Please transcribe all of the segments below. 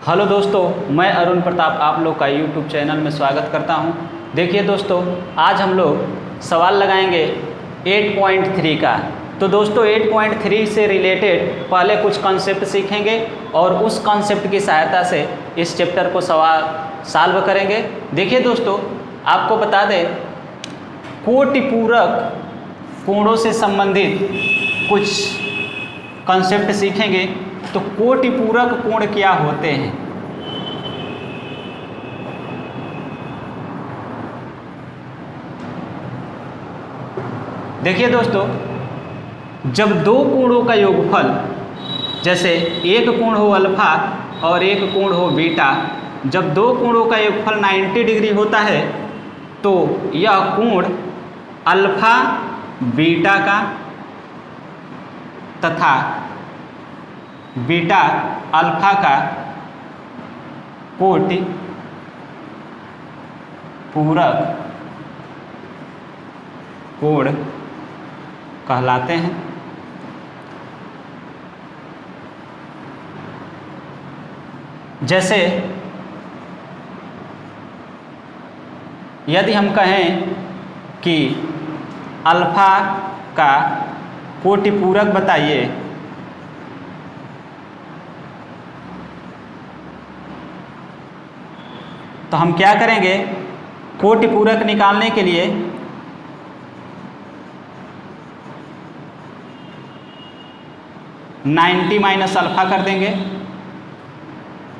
Hello दोस्तों, मैं अरुण प्रताप आप लोग का यूट्यूब चैनल में स्वागत करता हूं। देखिए दोस्तों, आज हम लोग सवाल लगाएंगे 8.3 का। तो दोस्तों 8.3 से रिलेटेड पहले कुछ कॉन्सेप्ट सीखेंगे और उस कॉन्सेप्ट की सहायता से इस चैप्टर को सॉल्व करेंगे। देखिए दोस्तों, आपको बता दें, कोटिपूरक कोणों से संबंधित कुछ कॉन्सेप्ट सीखेंगे। तो कोटिपूरक कोण क्या होते हैं? देखिए दोस्तों, जब दो कोणों का योगफल, जैसे एक कोण हो अल्फा और एक कोण हो बीटा, जब दो कोणों का योगफल 90 डिग्री होता है तो यह कोण अल्फा बीटा का तथा बीटा अल्फा का कोटिपूरक कोण कहलाते हैं। जैसे यदि हम कहें कि अल्फा का कोटिपूरक बताइए, तो हम क्या करेंगे? कोटिपूरक निकालने के लिए नाइन्टी माइनस अल्फा कर देंगे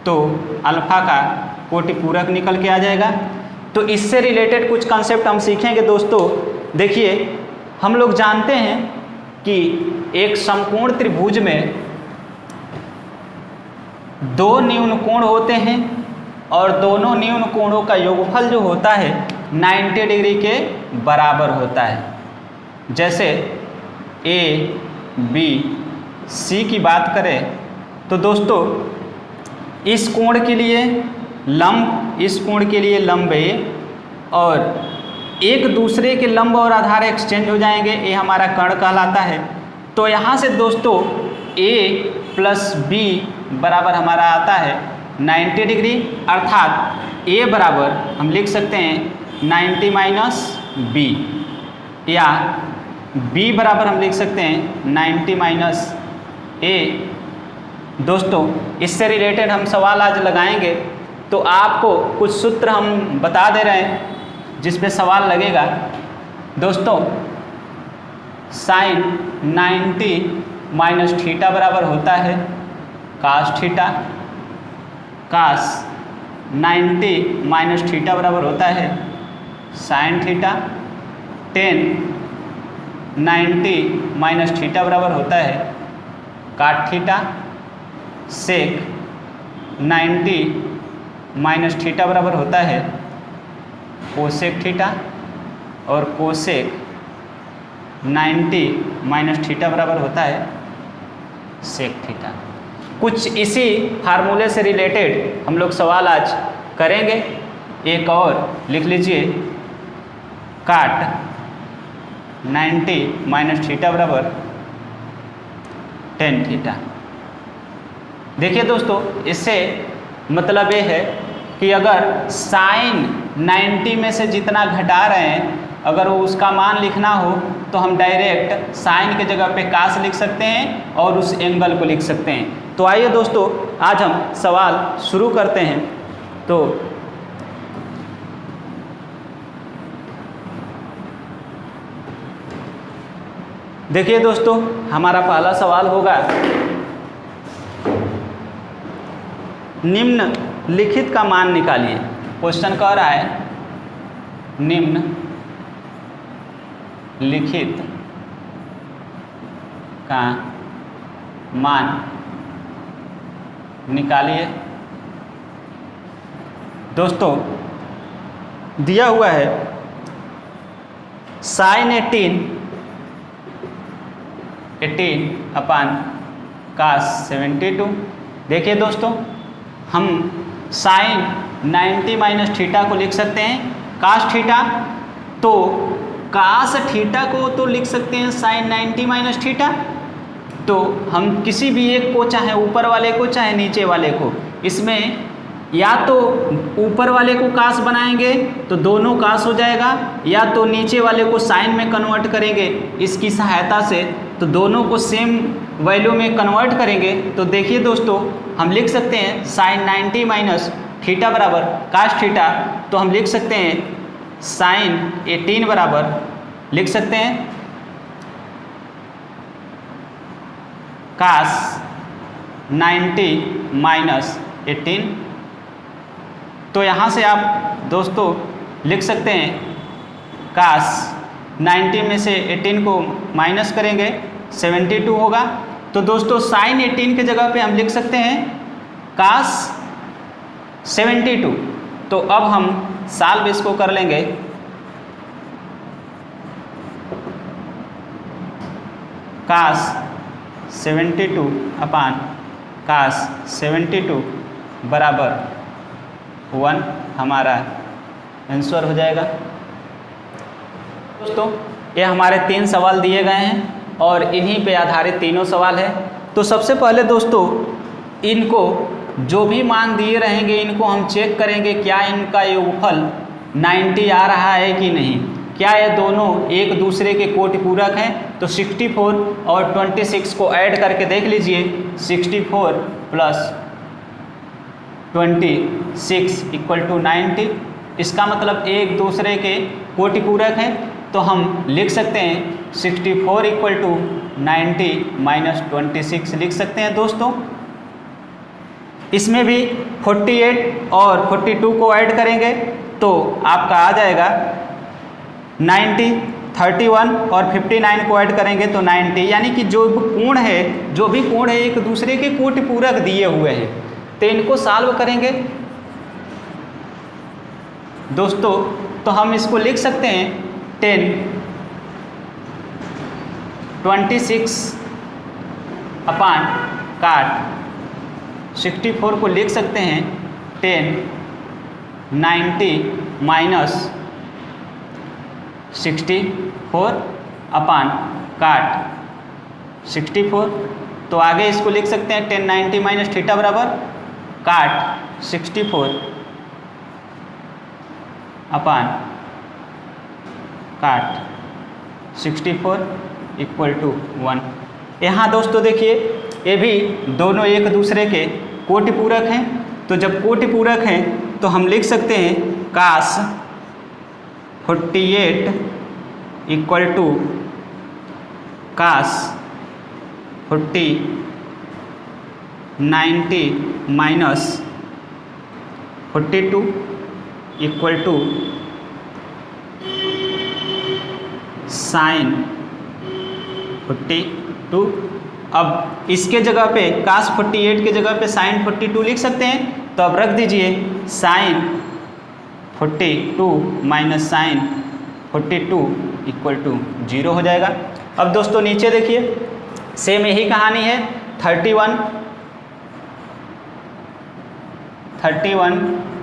तो अल्फा का कोटिपूरक निकल के आ जाएगा। तो इससे रिलेटेड कुछ कॉन्सेप्ट हम सीखेंगे दोस्तों। देखिए, हम लोग जानते हैं कि एक समकोण त्रिभुज में दो न्यून कोण होते हैं और दोनों न्यून कोणों का योगफल जो होता है 90 डिग्री के बराबर होता है। जैसे ए बी सी की बात करें तो दोस्तों, इस कोण के लिए लंब, इस कोण के लिए लंब ए, और एक दूसरे के लंब और आधार एक्सचेंज हो जाएंगे, ये हमारा कर्ण कहलाता है। तो यहाँ से दोस्तों ए प्लस बी बराबर हमारा आता है 90 डिग्री, अर्थात ए बराबर हम लिख सकते हैं 90 माइनस बी, या बी बराबर हम लिख सकते हैं 90 माइनस ए। दोस्तों, इससे रिलेटेड हम सवाल आज लगाएंगे, तो आपको कुछ सूत्र हम बता दे रहे हैं जिसपे सवाल लगेगा। दोस्तों, साइन 90 माइनस थीटा बराबर होता है कास थीटा, कास 90 माइनस थीटा बराबर होता है sine theta, ten 90 minus theta बराबर होता है काट थीटा, सेक 90 माइनस थीटा बराबर होता है कोसेक थीटा, और कोसेक 90 माइनस थीटा बराबर होता है सेक थीटा। कुछ इसी फार्मूले से रिलेटेड हम लोग सवाल आज करेंगे। एक और लिख लीजिए, काट 90 माइनस थीटा बराबर टेन थीटा। देखिए दोस्तों, इससे मतलब ये है कि अगर साइन 90 में से जितना घटा रहे हैं, अगर वो उसका मान लिखना हो तो हम डायरेक्ट साइन के जगह पे कास लिख सकते हैं और उस एंगल को लिख सकते हैं। तो आइए दोस्तों, आज हम सवाल शुरू करते हैं। तो देखिए दोस्तों, हमारा पहला सवाल होगा, निम्न लिखित का मान निकालिए। क्वेश्चन कह रहा है निम्न लिखित का मान निकालिए। दोस्तों, दिया हुआ है साइन 18 अपान कास 72। देखिए दोस्तों, हम साइन 90 माइनस थीटा को लिख सकते हैं कास थीटा, तो कास थीटा को तो लिख सकते हैं साइन 90 माइनस थीटा। तो हम किसी भी एक को, चाहे ऊपर वाले को चाहे नीचे वाले को, इसमें या तो ऊपर वाले को कास बनाएंगे तो दोनों कास हो जाएगा, या तो नीचे वाले को साइन में कन्वर्ट करेंगे इसकी सहायता से तो दोनों को सेम वैल्यू में कन्वर्ट करेंगे। तो देखिए दोस्तों, हम लिख सकते हैं साइन 90 माइनस थीटा बराबर कास थीटा, तो हम लिख सकते हैं साइन 18 बराबर लिख सकते हैं कास 90 माइनस 18। तो यहाँ से आप दोस्तों लिख सकते हैं कास 90 में से 18 को माइनस करेंगे 72 होगा। तो दोस्तों साइन 18 के जगह पे हम लिख सकते हैं कास 72। तो अब हम साल्व इसको कर लेंगे। कास 72 अपान कास 72 बराबर 1 हमारा आंसर हो जाएगा। दोस्तों ये हमारे 3 सवाल दिए गए हैं और इन्हीं पे आधारित तीनों सवाल है। तो सबसे पहले दोस्तों इनको जो भी मान दिए रहेंगे इनको हम चेक करेंगे क्या इनका योगफल 90 आ रहा है कि नहीं, क्या ये दोनों एक दूसरे के कोटि पूरक हैं। तो 64 और 26 को ऐड करके देख लीजिए, 64 प्लस 26 इक्वल टू 90। इसका मतलब एक दूसरे के कोटि पूरक हैं। तो हम लिख सकते हैं 64 इक्वल टू 90 माइनस 26 लिख सकते हैं दोस्तों। इसमें भी 48 और 42 को ऐड करेंगे तो आपका आ जाएगा 90, 31 और 59 को ऐड करेंगे तो 90, यानी कि जो भी कोण है एक दूसरे के कोटि पूरक दिए हुए हैं। तो इनको सॉल्व करेंगे दोस्तों, तो हम इसको लिख सकते हैं 10, 26 अपान काट 64 को लिख सकते हैं 10, 90 माइनस 64 अपान काट 64। तो आगे इसको लिख सकते हैं 10, 90 माइनस थीटा बराबर काट 64 अपान काट 64 इक्वल टू 1। यहाँ दोस्तों देखिए ये भी दोनों एक दूसरे के कोटि पूरक हैं। तो जब कोटि पूरक हैं तो हम लिख सकते हैं cos 48 equal to cos 90 minus 42 equal to sine 42। अब इसके जगह पे कास 48 के जगह पे साइन 42 लिख सकते हैं। तो अब रख दीजिए sine 42 minus sine 42 equal to 0 हो जाएगा। अब दोस्तों नीचे देखिए सेम यही कहानी है। 31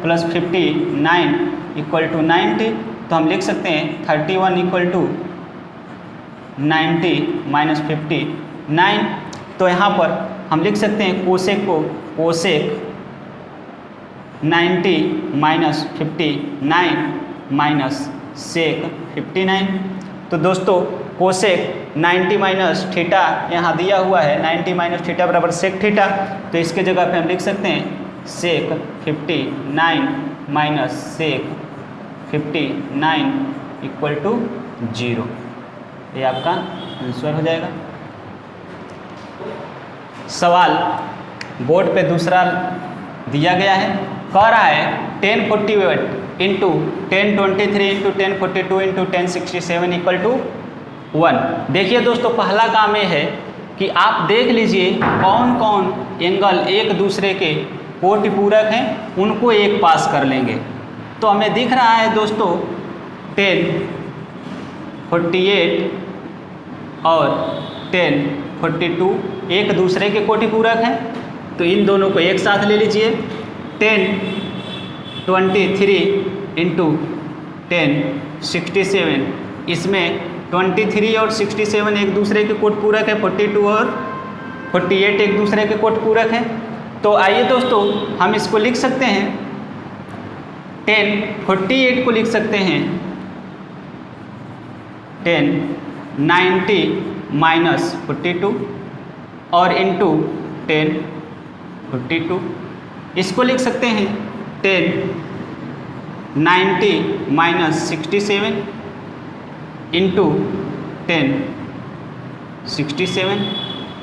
प्लस 59 इक्वल टू 90। तो हम लिख सकते हैं 31 इक्वल टू 90 माइनस 59। तो यहाँ पर हम लिख सकते हैं कोसेक को कोसेक 90 माइनस 59 माइनस सेक 59। तो दोस्तों कोसेक 90 माइनस थीटा यहाँ दिया हुआ है, 90 माइनस थीटा बराबर सेक थीटा। तो इसके जगह पे हम लिख सकते हैं सेक 59 माइनस सेक 59 इक्वल टू 0। ये आपका आंसर हो जाएगा। सवाल बोर्ड पे दूसरा दिया गया है, कह रहा है 1048 into 1023 into 1042 into 1067 equal to 1। देखिए दोस्तों पहला काम ये है कि आप देख लीजिए कौन कौन एंगल एक दूसरे के कोटि पूरक हैं, उनको एक पास कर लेंगे। तो हमें दिख रहा है दोस्तों 1048 और 1042 एक दूसरे के कोटि पूरक हैं। तो इन दोनों को एक साथ ले लीजिए। 1023 इंटू 1067, इसमें 23 और 67 एक दूसरे के कोटि पूरक है, 42 और 48 एक दूसरे के कोटि पूरक हैं। तो आइए दोस्तों हम इसको लिख सकते हैं, 10 48 को लिख सकते हैं 10 90 माइनस 42 और इंटू 10 52। इसको लिख सकते हैं 10 90 माइनस 67 इंटू 10 67।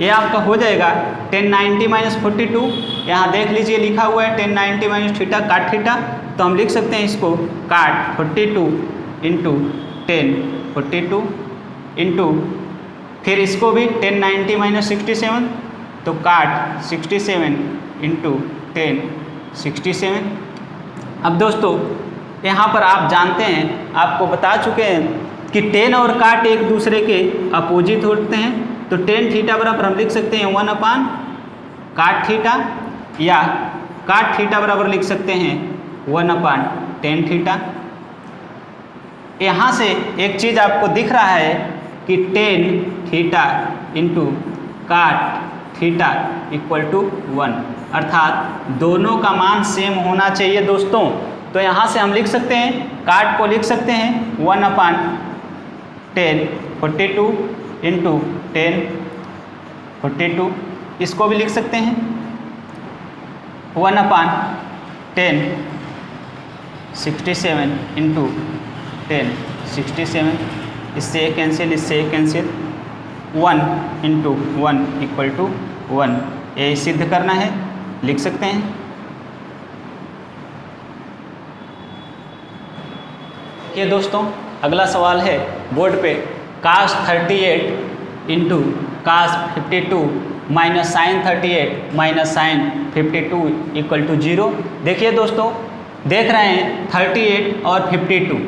ये आपका हो जाएगा 10 90 माइनस 42। यहाँ देख लीजिए लिखा हुआ है 10 90 माइनस थीटा काट थीटा, तो हम लिख सकते हैं इसको काट 42 इंटू 10 42 इंटू फिर इसको भी 10 90 माइनस 67, तो काट 67 इंटू 10 67। अब दोस्तों यहाँ पर आप जानते हैं, आपको बता चुके हैं कि 10 और काट एक दूसरे के अपोजिट होते हैं, तो 10 थीटा बराबर हम लिख सकते हैं 1 अपान काट थीटा, या काट थीटा बराबर लिख सकते हैं 1 अपान 10 थीटा। यहाँ से एक चीज़ आपको दिख रहा है कि 10 थीटा इंटू काट थीटा इक्वल टू 1, अर्थात दोनों का मान सेम होना चाहिए दोस्तों। तो यहाँ से हम लिख सकते हैं, काट को लिख सकते हैं 1 अपान 10 42 इंटू 10 42। इसको भी लिख सकते हैं 1 अपान 10 67 इंटू 10 67। इससे एक कैंसिल, इससे एक कैंसिल, 1 इंटू 1 इक्वल टू 1। ये सिद्ध करना है, लिख सकते हैं। ये दोस्तों अगला सवाल है बोर्ड पे, cos 38 into cos 52 minus sine 38 minus sine 52 equal to 0। देखिए दोस्तों, देख रहे हैं 38 और 52,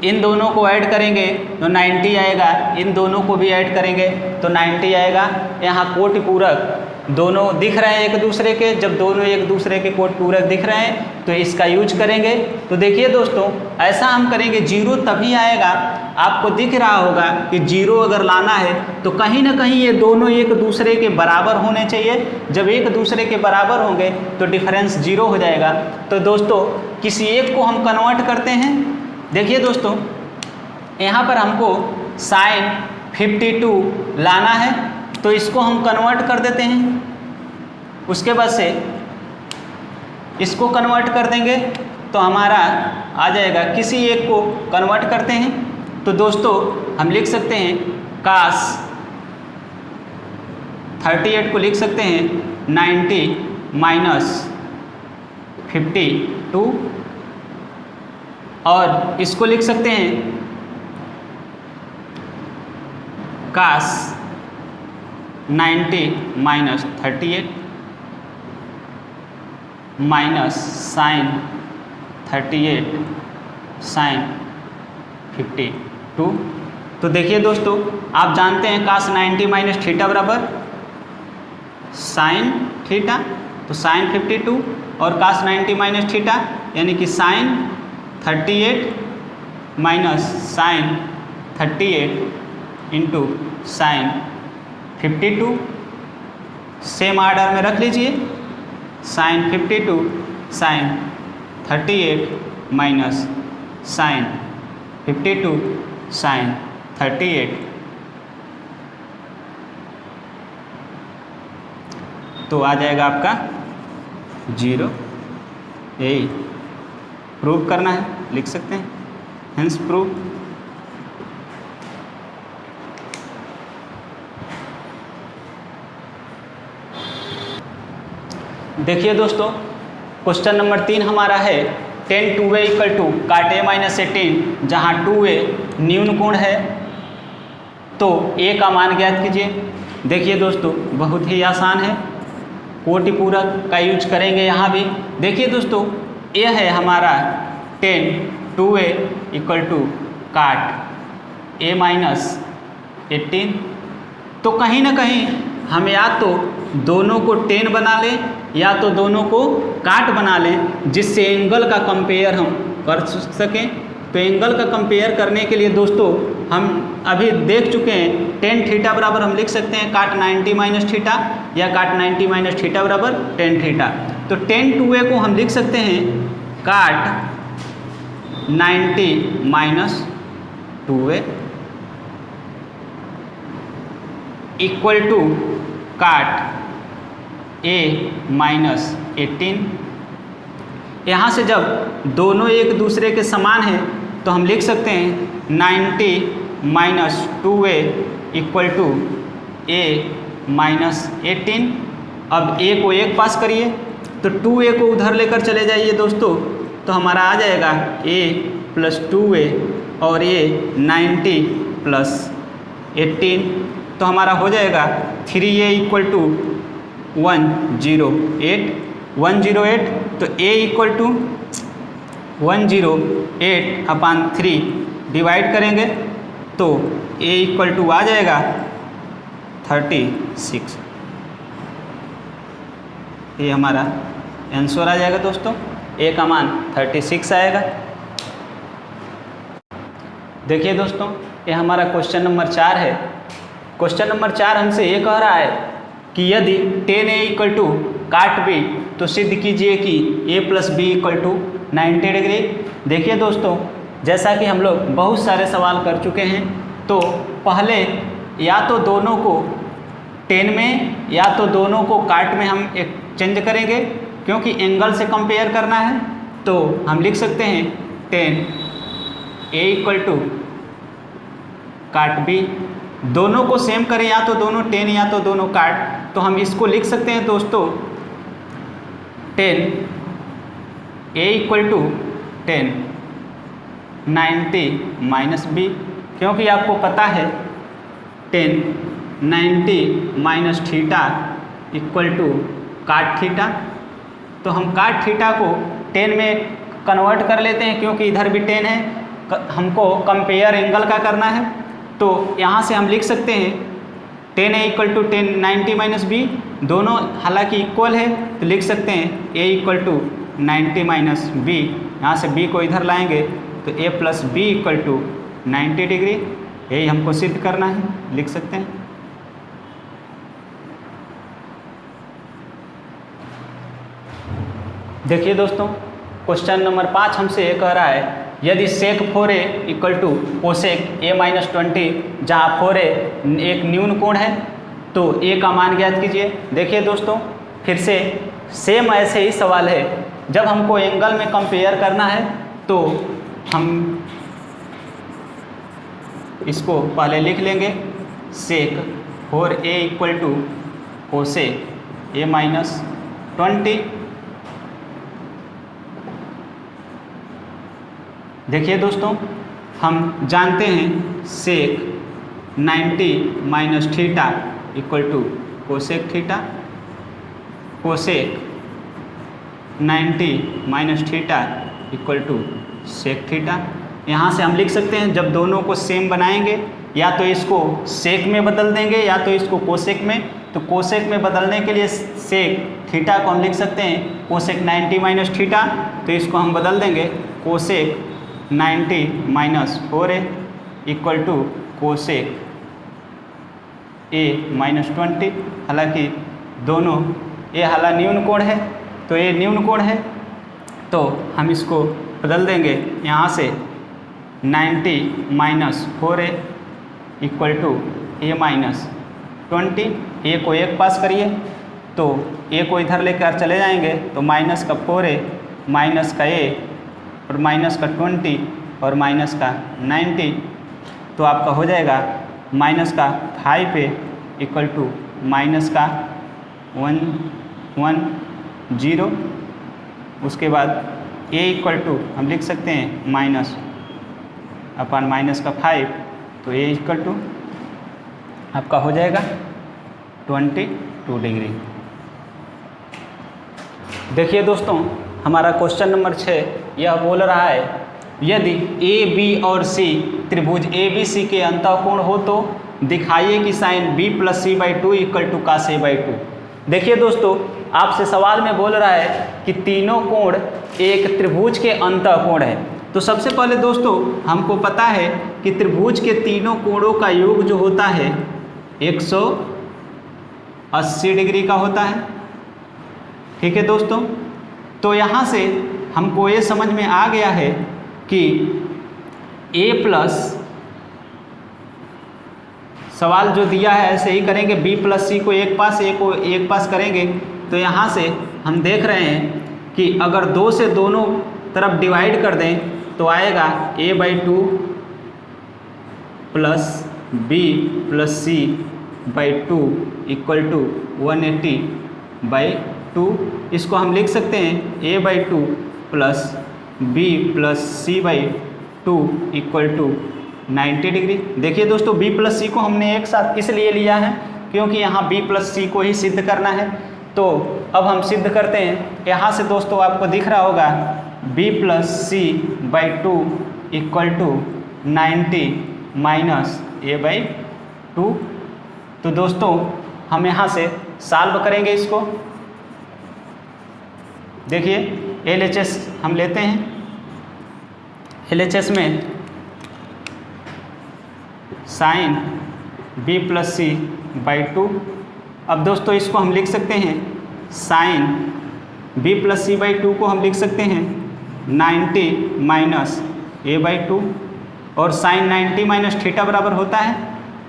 इन दोनों को ऐड करेंगे तो 90 आएगा, इन दोनों को भी ऐड करेंगे तो 90 आएगा। यहाँ कोटि पूरक दोनों दिख रहे हैं एक दूसरे के, जब दोनों एक दूसरे के कोटि पूरक दिख रहे हैं तो इसका यूज करेंगे। तो देखिए दोस्तों, ऐसा हम करेंगे, 0 तभी आएगा, आपको दिख रहा होगा कि 0 अगर लाना है तो कहीं ना कहीं ये दोनों एक दूसरे के बराबर होने चाहिए। जब एक दूसरे के बराबर होंगे तो डिफरेंस 0 हो जाएगा। तो दोस्तों किसी एक को हम कन्वर्ट करते हैं। देखिए दोस्तों, यहाँ पर हमको साइन 52 लाना है, तो इसको हम कन्वर्ट कर देते हैं। उसके बाद से इसको कन्वर्ट कर देंगे तो हमारा आ जाएगा, किसी एक को कन्वर्ट करते हैं तो दोस्तों हम लिख सकते हैं कास 38 को लिख सकते हैं 90 माइनस 52 और इसको लिख सकते हैं cos 90 minus 38 minus sine 38 sine 52। तो देखिए दोस्तों, आप जानते हैं कास 90 माइनस थीटा बराबर साइन थीटा, तो साइन 52 और कास 90 माइनस थीटा यानी कि sine 38 minus sine 38 into sine 52। Same order में रख लीजिए, sine 52 sine 38 minus sine 52 sine 38, तो आ जाएगा आपका 0। यही प्रूव करना है, लिख सकते हैं, हेंस प्रूव। देखिए दोस्तों, क्वेश्चन नंबर 3 हमारा है 10 2a इक्वल टू काट a माइनस 18, जहाँ 2a न्यून कोण है तो a का मान ज्ञात कीजिए। देखिए दोस्तों, बहुत ही आसान है, कोटि पूरक का यूज करेंगे यहाँ भी। देखिए दोस्तों, a है हमारा 10 2a इक्वल टू काट a माइनस 18, तो कहीं ना कहीं हम या तो दोनों को 10 बना लें या तो दोनों को काट बना लें, जिससे एंगल का कंपेयर हम कर सकें। तो एंगल का कंपेयर करने के लिए दोस्तों हम अभी देख चुके हैं टेन थीटा बराबर हम लिख सकते हैं काट 90 माइनस थीटा, या काट 90 माइनस थीटा बराबर टेन थीटा। तो टेन 2a को हम लिख सकते हैं काट 90 माइनस 2a इक्वल टू काट a माइनस 18। यहाँ से जब दोनों एक दूसरे के समान हैं तो हम लिख सकते हैं 90 minus 2a equal to a minus 18। अब a को एक पास करिए तो 2a को उधर लेकर चले जाइए दोस्तों, तो हमारा आ जाएगा a प्लस 2a और a 90 प्लस 18, तो हमारा हो जाएगा 3a इक्वल टू 108 तो a equal to 108 upon 3 divide करेंगे तो a इक्वल टू आ जाएगा 36। ये हमारा आंसर आ जाएगा दोस्तों, a का मान 36 आएगा। देखिए दोस्तों ये हमारा क्वेश्चन नंबर 4 है। क्वेश्चन नंबर 4 हमसे ये कह रहा है कि यदि 10a इक्वल टू काट b तो सिद्ध कीजिए कि a plus B equal to 90 degree. देखिए दोस्तों जैसा कि हम लोग बहुत सारे सवाल कर चुके हैं, तो पहले या तो दोनों को 10 में या तो दोनों को काट में हम एक चेंज करेंगे, क्योंकि एंगल से कंपेयर करना है। तो हम लिख सकते हैं 10a इक्वल टू काट b, दोनों को सेम करें या तो दोनों 10 या तो दोनों काट, तो हम इसको लिख सकते हैं दोस्तों 10a equal to 10 90 minus b, क्योंकि आपको पता है 10 90 माइनस थीटा इक्वल टू काट थीटा। तो हम काट थीटा को 10 में कन्वर्ट कर लेते हैं, क्योंकि इधर भी 10 है, हमको कंपेयर एंगल का करना है। तो यहाँ से हम लिख सकते हैं 10a equal to 10 90 minus B, दोनों हालांकि इक्वल है तो लिख सकते हैं a equal to 90 minus B. यहाँ से b को इधर लाएंगे तो a plus B equal to 90 degree, यही हमको सिद्ध करना है, लिख सकते हैं। देखिए दोस्तों क्वेश्चन नंबर 5 हमसे ये कह रहा है यदि sec 4a equal to cosec a minus 20, जहाँ 4a एक न्यून कोण है तो a का मान ज्ञात कीजिए। देखिए दोस्तों फिर से सेम ऐसे ही सवाल है, जब हमको एंगल में कंपेयर करना है तो हम इसको पहले लिख लेंगे sec 4a equal to cosec a minus 20। देखिए दोस्तों हम जानते हैं sec 90 minus theta equal to cosec theta, cosec 90 minus theta equal to sec theta. यहाँ से हम लिख सकते हैं जब दोनों को सेम बनाएंगे या तो इसको सेक में बदल देंगे या तो इसको कोसेक में। तो कोसेक में बदलने के लिए सेक थीटा को हम लिख सकते हैं कोसेक 90 माइनस थीटा, तो इसको हम बदल देंगे cosec 90 minus 4a equal to cosec a minus 20। हालांकि दोनों a हाला न्यून कोण है तो ये न्यून कोण है, तो हम इसको बदल देंगे यहाँ से 90 minus 4a equal to a minus 20। a को एक पास करिए तो a को इधर लेकर चले जाएंगे तो माइनस का 4a माइनस का a और माइनस का 20 और माइनस का 90, तो आपका हो जाएगा माइनस का 5a इक्वल टू माइनस का 110। उसके बाद a इक्वल टू हम लिख सकते हैं माइनस अपान माइनस का 5, तो a इक्वल टू आपका हो जाएगा 22 डिग्री। देखिए दोस्तों हमारा क्वेश्चन नंबर 6 यह बोल रहा है यदि ए बी और सी त्रिभुज ए बी सी के अंतःकोण हो तो दिखाइए कि sine b plus C by 2 equal to cos a by 2। देखिए दोस्तों आपसे सवाल में बोल रहा है कि तीनों कोण एक त्रिभुज के अंतःकोण है। तो सबसे पहले दोस्तों हमको पता है कि त्रिभुज के तीनों कोणों का योग जो होता है 180 डिग्री का होता है। ठीक है दोस्तों, तो यहाँ से हमको ये समझ में आ गया है कि a प्लस, सवाल जो दिया है ऐसे ही करेंगे, b प्लस सी को एक पास, a को एक पास करेंगे। तो यहाँ से हम देख रहे हैं कि अगर 2 से दोनों तरफ डिवाइड कर दें तो आएगा a/2 plus b plus C by 2 equal to 180/2। इसको हम लिख सकते हैं a/2 plus b plus C by 2 equal to 90 degree. देखिए दोस्तों, b प्लस सी को हमने एक साथ इसलिए लिया है क्योंकि यहाँ b प्लस सी को ही सिद्ध करना है। तो अब हम सिद्ध करते हैं। यहाँ से दोस्तों आपको दिख रहा होगा b plus C by 2 equal to 90 minus a/2। तो दोस्तों हम यहाँ से सॉल्व करेंगे इसको। देखिए LHS हम लेते हैं, LHS में sine b plus C by 2। अब दोस्तों इसको हम लिख सकते हैं sine b plus C by 2 को हम लिख सकते हैं 90 माइनस a/2, और साइन 90 माइनस थीटा बराबर होता है,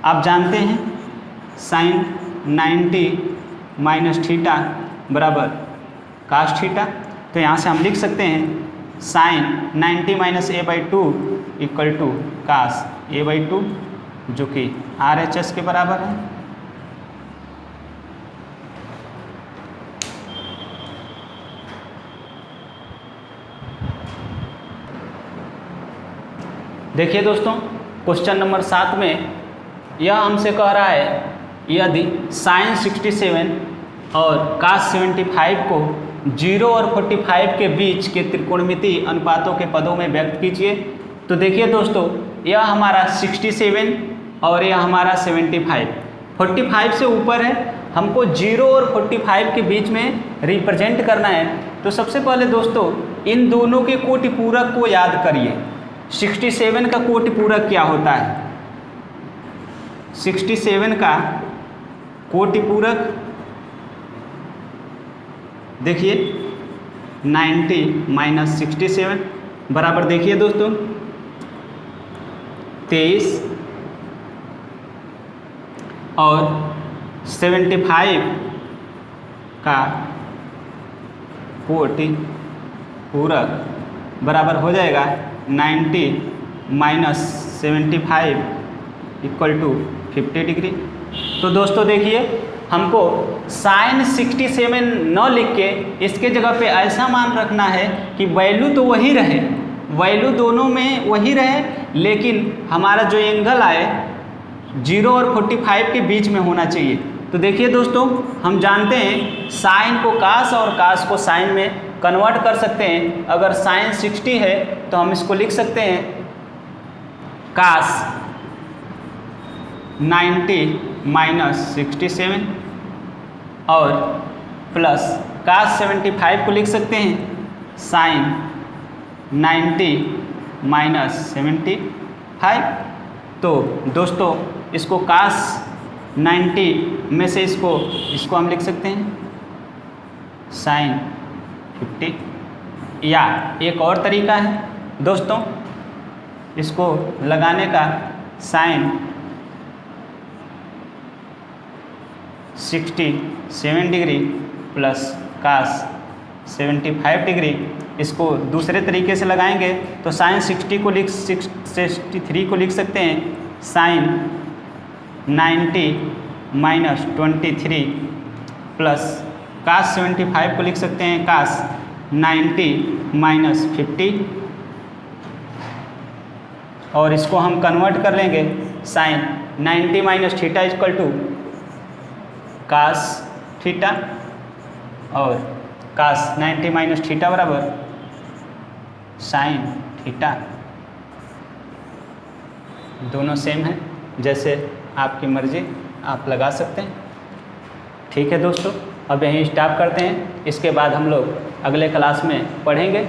आप जानते हैं, साइन 90 माइनस थीटा बराबर कास थीटा। तो यहाँ से हम लिख सकते हैं sine 90 minus a/2 equal to cos a/2, जो कि RHS के बराबर है। देखिए दोस्तों, क्वेश्चन नंबर 7 में यह हमसे कह रहा है यदि साइन 67 और कास 75 को 0 और 45 के बीच के त्रिकोणमितीय अनुपातों के पदों में व्यक्त कीजिए। तो देखिए दोस्तों, यह हमारा 67 और यह हमारा 75, 45 से ऊपर है, हमको 0 और 45 के बीच में रिप्रेजेंट करना है। तो सबसे पहले दोस्तों इन दोनों के कोटि पूरक को याद करिए। 67 का कोटि पूरक क्या होता है? 67 का कोटि पूरक देखिए 90 माइनस 67 बराबर, देखिए दोस्तों 23, और 75 का कोटि पूरक बराबर हो जाएगा 90 माइनस 75 इक्वल टू 50 डिग्री। तो दोस्तों देखिए, हमको साइन 67 न लिख के इसके जगह पे ऐसा मान रखना है कि वैल्यू तो वही रहे, वैल्यू दोनों में वही रहे, लेकिन हमारा जो एंगल आए 0 और 45 के बीच में होना चाहिए। तो देखिए दोस्तों, हम जानते हैं साइन को कास और कास को साइन में कन्वर्ट कर सकते हैं। अगर साइन 60 है तो हम इसको लिख सकते हैं कास 90 माइनस 67, और प्लस कास 75 को लिख सकते हैं साइन 90 माइनस 75। तो दोस्तों इसको कास 90 में से इसको हम लिख सकते हैं साइन 50, या एक और तरीका है दोस्तों इसको लगाने का, sine 67 degree plus cos 75 degree, इसको दूसरे तरीके से लगाएंगे तो साइन 63 को लिख सकते हैं साइन 90 माइनस 23 प्लस कास 75 को लिख सकते हैं कास 90 माइनस 50, और इसको हम कन्वर्ट कर लेंगे sine 90 minus theta equal to cos theta, और कास 90 माइनस थीटा बराबर साइन थीटा। दोनों सेम है, जैसे आपकी मर्जी आप लगा सकते हैं। ठीक है दोस्तों, अब यहीं स्टॉप करते हैं, इसके बाद हम लोग अगले क्लास में पढ़ेंगे।